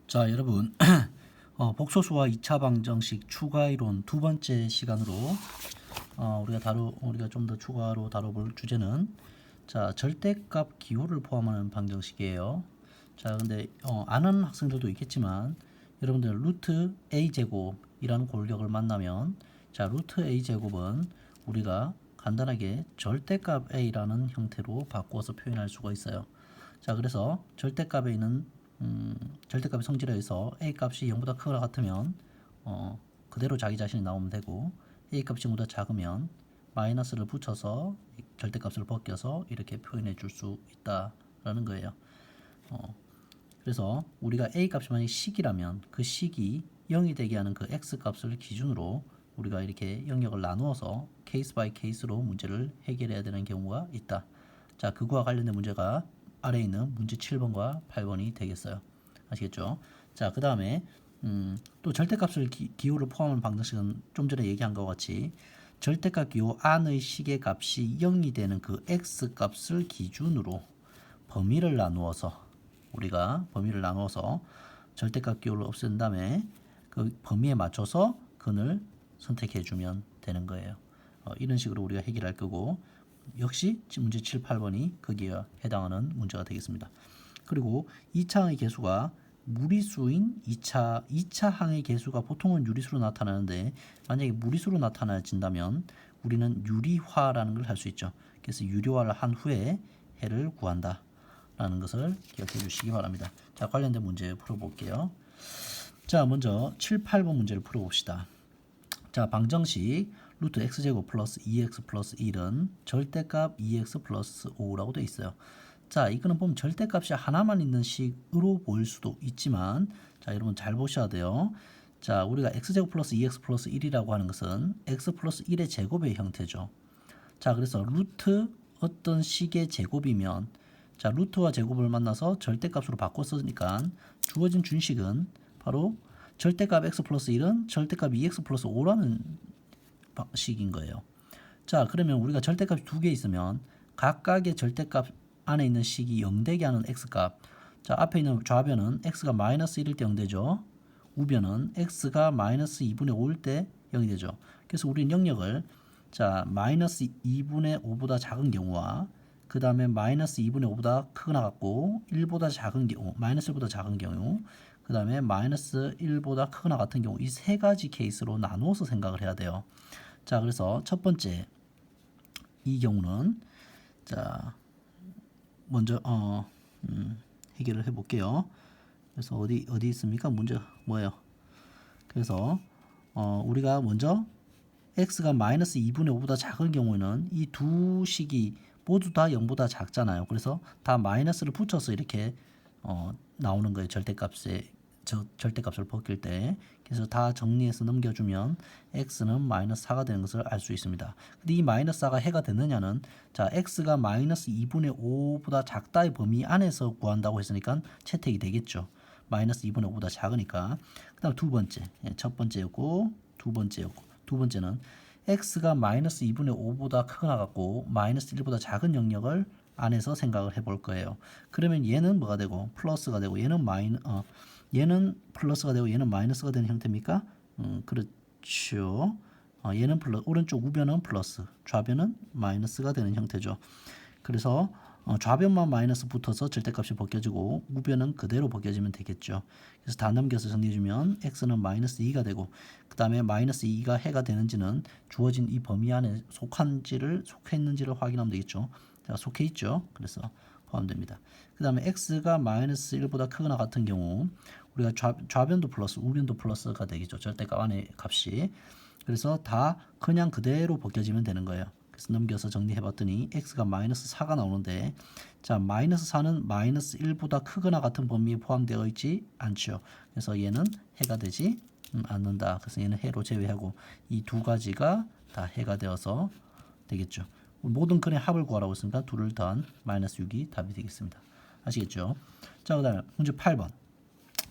자, 여러분, 복소수와 2차 방정식 추가 이론 두 번째 시간으로 우리가 좀 더 추가로 다뤄볼 주제는 자, 절대값 기호를 포함하는 방정식이에요. 자, 근데 아는 학생들도 있겠지만 여러분들 루트 a 제곱이라는 골격을 만나면 자, 루트 a 제곱은 우리가 간단하게 절대값 a라는 형태로 바꾸어서 표현할 수가 있어요. 자, 그래서 절대값에 있는 절대값의 성질에서 a 값이 0보다 크거나 같으면 그대로 자기 자신이 나오면 되고 a 값이 0보다 작으면 마이너스를 붙여서 절대값을 벗겨서 이렇게 표현해 줄 수 있다라는 거예요. 그래서 우리가 a 값이 만약 식이라면 그 식이 0이 되게 하는 그 x 값을 기준으로 우리가 이렇게 영역을 나누어서 케이스 바이 케이스로 문제를 해결해야 되는 경우가 있다. 자, 그거와 관련된 문제가 아래에 있는 문제 7번과 8번이 되겠어요. 아시겠죠? 자, 그 다음에 또 절대값을 기호를 포함하는 방정식은 좀 전에 얘기한 것과 같이 절대값 기호 안의 식의 값이 0이 되는 그 x 값을 기준으로 범위를 나누어서 우리가 범위를 나누어서 절대값 기호를 없앤 다음에 그 범위에 맞춰서 근을 선택해 주면 되는 거예요. 이런 식으로 우리가 해결할 거고 역시 문제 7, 8번이 거기에 해당하는 문제가 되겠습니다. 그리고 2차항의 개수가 무리수인 2차항의 개수가 보통은 유리수로 나타나는데 만약에 무리수로 나타나진다면 우리는 유리화라는 걸 할 수 있죠. 그래서 유리화를 한 후에 해를 구한다 라는 것을 기억해 주시기 바랍니다. 자, 관련된 문제 풀어볼게요. 자, 먼저 7, 8번 문제를 풀어봅시다. 자, 방정식 루트 x제곱 플러스 2x 플러스 1은 절대값 2x 플러스 5라고 되어 있어요. 자, 이거는 보면 절대값이 하나만 있는 식으로 보일 수도 있지만 자, 여러분 잘 보셔야 돼요. 자, 우리가 x제곱 플러스 2x 플러스 1이라고 하는 것은 x 플러스 1의 제곱의 형태죠. 자, 그래서 루트 어떤 식의 제곱이면 자, 루트와 제곱을 만나서 절대값으로 바꿨으니까 주어진 준식은 바로 절대값 x 플러스 1은 절대값 2x 플러스 5라는 식인 거예요. 자, 그러면 우리가 절대값이 두 개 있으면 각각의 절대값 안에 있는 식이 0되게 하는 x값. 자, 앞에 있는 좌변은 x가 마이너스 1일 때 0되죠. 우변은 x가 마이너스 2분의 5일 때 0이 되죠. 그래서 우리는 영역을 자, 마이너스 2분의 5보다 작은 경우와 그 다음에 마이너스 2분의 5보다 크거나 같고 1보다 작은 경우, 마이너스 1보다 작은 경우 그 다음에 마이너스 1보다 크거나 같은 경우 이 세 가지 케이스로 나누어서 생각을 해야 돼요. 자, 그래서 첫 번째 이 경우는 자, 먼저 해결을 해볼게요. 그래서 어디 있습니까? 문제 뭐예요? 그래서 우리가 먼저 x가 마이너스 2분의 5보다 작은 경우에는 이 두 식이 모두 다 0보다 작잖아요. 그래서 다 마이너스를 붙여서 이렇게 나오는 거예요. 절대값을 벗길 때. 그래서 다 정리해서 넘겨주면 x는 마이너스 4가 되는 것을 알 수 있습니다. 근데 이 마이너스 4가 해가 되느냐는 자, x가 마이너스 2분의 5보다 작다의 범위 안에서 구한다고 했으니까 채택이 되겠죠. 마이너스 2분의 5보다 작으니까. 그 다음 두 번째, 첫 번째였고 두 번째였고 두 번째는 x가 마이너스 2분의 5보다 크거나 같고 마이너스 1보다 작은 영역을 안에서 생각을 해볼 거예요. 그러면 얘는 뭐가 되고 플러스가 되고 얘는 플러스가 되고 얘는 마이너스가 되는 형태입니까? 그렇죠. 얘는 플러스, 오른쪽 우변은 플러스, 좌변은 마이너스가 되는 형태죠. 그래서 좌변만 마이너스 붙어서 절대값이 벗겨지고 우변은 그대로 벗겨지면 되겠죠. 그래서 다 넘겨서 정리해주면 x는 마이너스 2가 되고 그 다음에 마이너스 2가 해가 되는지는 주어진 이 범위 안에 속해 있는지를 확인하면 되겠죠. 자, 속해 있죠. 그래서 포함됩니다. 그 다음에 x가 마이너스 1보다 크거나 같은 경우 우리가 좌변도 플러스 우변도 플러스가 되겠죠. 절대값 안에 값이. 그래서 다 그냥 그대로 벗겨지면 되는 거예요. 그래서 넘겨서 정리해봤더니 x가 마이너스 4가 나오는데 자, 마이너스 4는 마이너스 1보다 크거나 같은 범위에 포함되어 있지 않죠. 그래서 얘는 해가 되지 않는다. 그래서 얘는 해로 제외하고 이 두 가지가 다 해가 되어서 되겠죠. 모든 근의 합을 구하라고 했으니까 둘을 더한 마이너스 6이 답이 되겠습니다. 아시겠죠? 자, 그 다음에 문제 8번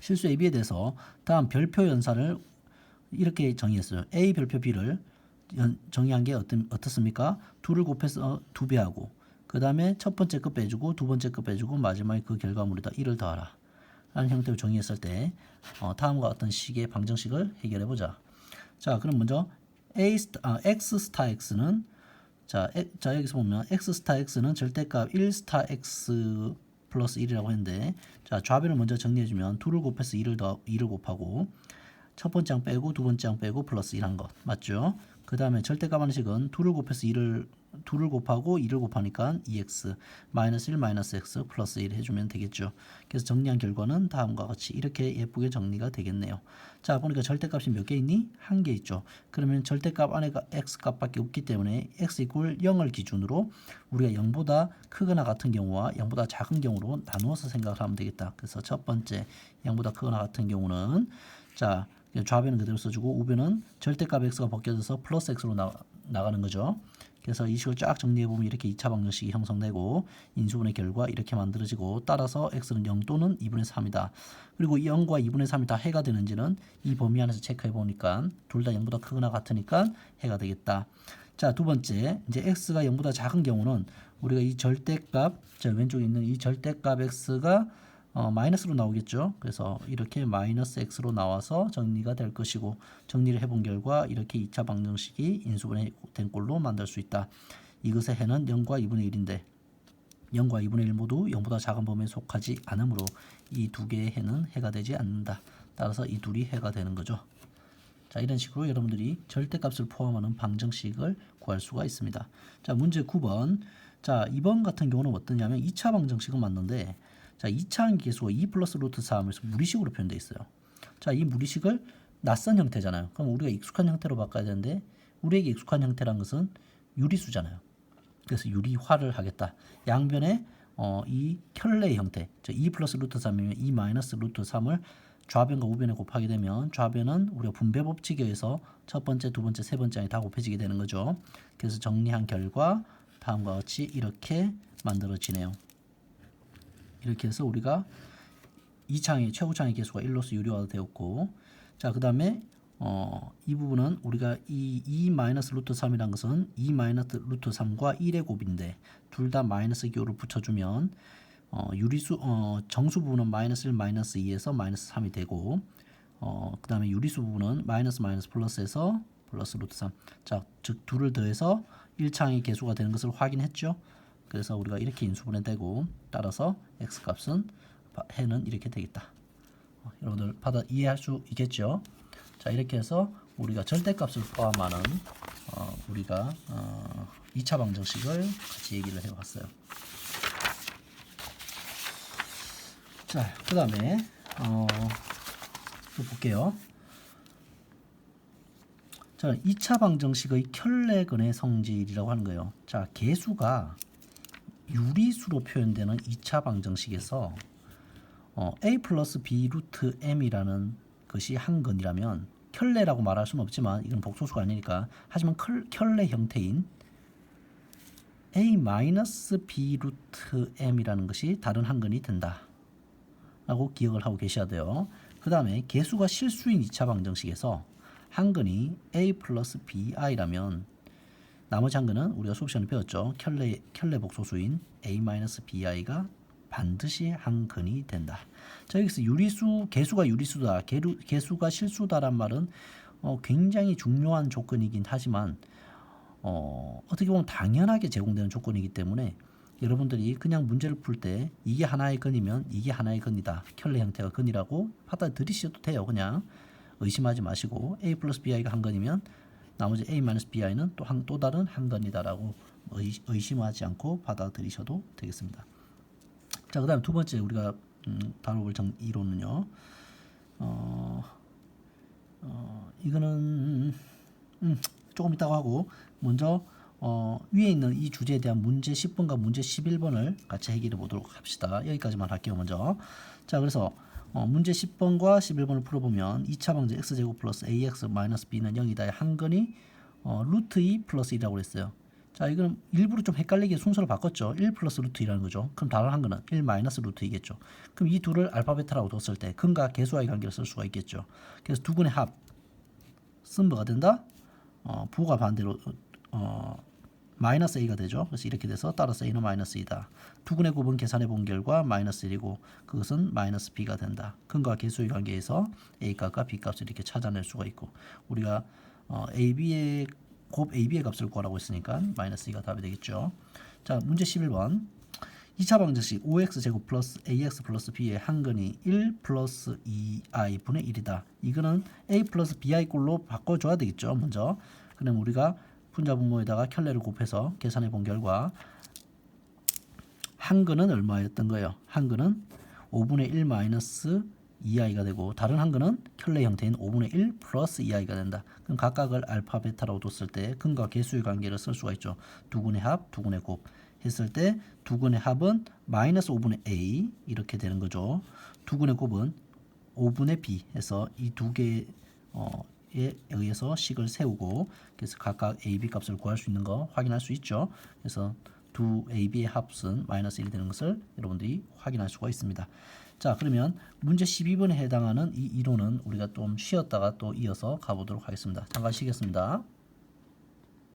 실수 AB에 대해서 다음 별표 연산을 이렇게 정의했어요. A 별표 B를 정의한 게 어떻습니까? 2를 곱해서 2배하고 그 다음에 첫 번째 거 빼주고 두 번째 거 빼주고 마지막에 그 결과물에다 1을 더하라 라는 형태로 정의했을 때 다음과 같은 식의 방정식을 해결해 보자. 자, 그럼 먼저 x 스타 x는 자, 여기서 보면 x 스타 x는 절대값 1 스타 x 플러스 1이라고 했는데, 자, 좌변을 먼저 정리해 주면 2를 곱해서 2를 곱하고 첫 번째 항 빼고 두 번째 항 빼고 플러스 1 한 것 맞죠? 그 다음에 절대값 하는 식은 2를 곱해서 2를 곱하고 2를 곱하니까 2x 마이너스 1 마이너스 x 플러스 1 해주면 되겠죠. 그래서 정리한 결과는 다음과 같이 이렇게 예쁘게 정리가 되겠네요. 자, 보니까 절대값이 몇 개 있니? 한 개 있죠. 그러면 절대값 안에가 x값밖에 없기 때문에 x 이퀄 0을 기준으로 우리가 0보다 크거나 같은 경우와 0보다 작은 경우로 나누어서 생각을 하면 되겠다. 그래서 첫 번째 0보다 크거나 같은 경우는 자, 좌변은 그대로 써주고 우변은 절대값 x가 벗겨져서 플러스 x로 나가는 거죠. 그래서 이 식을 쫙 정리해보면 이렇게 2차 방정식이 형성되고 인수분해 결과 이렇게 만들어지고, 따라서 x는 0 또는 2분의 3이다. 그리고 0과 2분의 3이 다 해가 되는지는 이 범위 안에서 체크해보니까 둘 다 0보다 크거나 같으니까 해가 되겠다. 자, 두 번째, 이제 x가 0보다 작은 경우는 우리가 이 절대값, 자, 왼쪽에 있는 이 절대값 x가 마이너스로 나오겠죠. 그래서 이렇게 마이너스 x로 나와서 정리가 될 것이고, 정리를 해본 결과 이렇게 2차 방정식이 인수분해된 꼴로 만들 수 있다. 이것의 해는 0과 2분의 1인데 0과 2분의 1 모두 0보다 작은 범위에 속하지 않으므로 이 두 개의 해는 해가 되지 않는다. 따라서 이 둘이 해가 되는 거죠. 자, 이런 식으로 여러분들이 절대값을 포함하는 방정식을 구할 수가 있습니다. 자, 문제 9번. 자, 이번 같은 경우는 어떠냐면 2차 방정식은 맞는데, 자, 2차 계수가 2 플러스 루트 3에서 무리식으로 표현되어 있어요. 자, 이 무리식을 낯선 형태잖아요. 그럼 우리가 익숙한 형태로 바꿔야 되는데, 우리에게 익숙한 형태란 것은 유리수잖아요. 그래서 유리화를 하겠다. 양변에 이 켤레의 형태, 2 플러스 루트 3이면 2 마이너스 루트 3을 좌변과 우변에 곱하게 되면 좌변은 우리가 분배 법칙에 의해서 첫 번째, 두 번째, 세 번째 항이 다 곱해지게 되는 거죠. 그래서 정리한 결과 다음과 같이 이렇게 만들어지네요. 이렇게 해서 우리가 2차항의 최고차항의 개수가 1로서 유리화가 되었고, 자, 그 다음에 이 부분은 우리가 이 2 마이너스 루트 3이란 것은 2 마이너스 루트 3과 1의 곱인데 둘 다 마이너스 기호를 붙여주면 유리수 정수 부분은 마이너스 1 마이너스 2에서 마이너스 3이 되고, 그 다음에 유리수 부분은 마이너스 마이너스 플러스에서 플러스 루트 3. 자, 즉 둘을 더해서 1차항의 개수가 되는 것을 확인했죠. 그래서 우리가 이렇게 인수분해되고, 따라서 x값은 해는 이렇게 되겠다. 여러분들 이해할 수 있겠죠? 자, 이렇게 해서 우리가 절대값을 포함하는 우리가 2차 방정식을 같이 얘기를 해봤어요. 자, 그 다음에 또 볼게요. 자, 2차 방정식의 켤레근의 성질이라고 하는 거예요. 자, 개수가 유리수로 표현되는 2차 방정식에서 a 플러스 b 루트 m이라는 것이 한 건이라면 켤레라고 말할 수는 없지만 이건 복소수가 아니니까, 하지만 켤레 형태인 a 마이너스 b 루트 m이라는 것이 다른 한 건이 된다 라고 기억을 하고 계셔야 돼요. 그 다음에 개수가 실수인 2차 방정식에서 한 건이 a 플러스 bi라면 나머지 한 건은 우리가 수업 시간에 배웠죠. 켤레 복소수인 a 마이너스 bi가 반드시 한 건이 된다. 자, 여기서 개수가 유리수다, 개수가 실수다란 말은 굉장히 중요한 조건이긴 하지만 어떻게 보면 당연하게 제공되는 조건이기 때문에 여러분들이 그냥 문제를 풀 때 이게 하나의 건이면 이게 하나의 건이다, 켤레 형태가 건이라고 받아들이셔도 돼요. 그냥 의심하지 마시고 a 플러스 bi가 한 건이면 나머지 a 마이너스 bi는 또 다른 한 건이다라고 의심하지 않고 받아들이셔도 되겠습니다. 자, 그 다음에 두 번째 우리가 다뤄볼 이론은요. 이거는 조금 이따가 하고, 먼저 위에 있는 이 주제에 대한 문제 10번과 문제 11번을 같이 해결해 보도록 합시다. 여기까지만 할게요. 먼저. 자, 그래서 문제 10번과 11번을 풀어보면 2차 방정 x제곱 플러스 ax 마이너스 b는 0이다의 한 건이 루트 2 플러스 1이라고 그랬어요. 자, 이건 일부러 좀 헷갈리게 순서를 바꿨죠. 1 플러스 루트 2라는 거죠. 그럼 다른 한 거는 1 마이너스 루트 2겠죠. 그럼 이 둘을 알파 베타라고 뒀을 때 근과 개수와의 관계를 쓸 수가 있겠죠. 그래서 두 근의 합, 쓴 뭐가 된다? 부호가 반대로 마이너스 a가 되죠. 그래서 이렇게 돼서 따라서 a는 마이너스 2다. 두근의 곱은 계산해 본 결과 마이너스 1이고 그것은 마이너스 b가 된다. 근과 계수의 관계에서 a 값과 b 값을 이렇게 찾아낼 수가 있고 우리가 ab의 곱 ab의 값을 구하라고 했으니까 마이너스 2가 답이 되겠죠. 자, 문제 11번. 2차 방정식 5x제곱 플러스 ax 플러스 b의 한근이 1 플러스 2i 분의 1이다. 이거는 a 플러스 bi 꼴로 바꿔줘야 되겠죠. 먼저. 그럼 우리가 분자분모에다가 켤레를 곱해서 계산해 본 결과 한근은 얼마였던 거예요? 한근은 5분의 1 마이너스 2i가 되고 다른 한근은 켤레 형태인 5분의 1 플러스 2i가 된다. 그럼 각각을 알파, 베타라고 뒀을 때 근과 계수의 관계를 쓸 수가 있죠. 두근의 합, 두근의 곱 했을 때 두근의 합은 마이너스 5분의 a 이렇게 되는 거죠. 두근의 곱은 5분의 b 해서 이 두 개의 에 의해서 식을 세우고 그래서 각각 a, b 값을 구할 수 있는 거 확인할 수 있죠. 그래서 두 a, b의 합은 마이너스 1이 되는 것을 여러분들이 확인할 수가 있습니다. 자, 그러면 문제 12번에 해당하는 이 이론은 우리가 좀 쉬었다가 또 이어서 가보도록 하겠습니다. 잠깐 쉬겠습니다.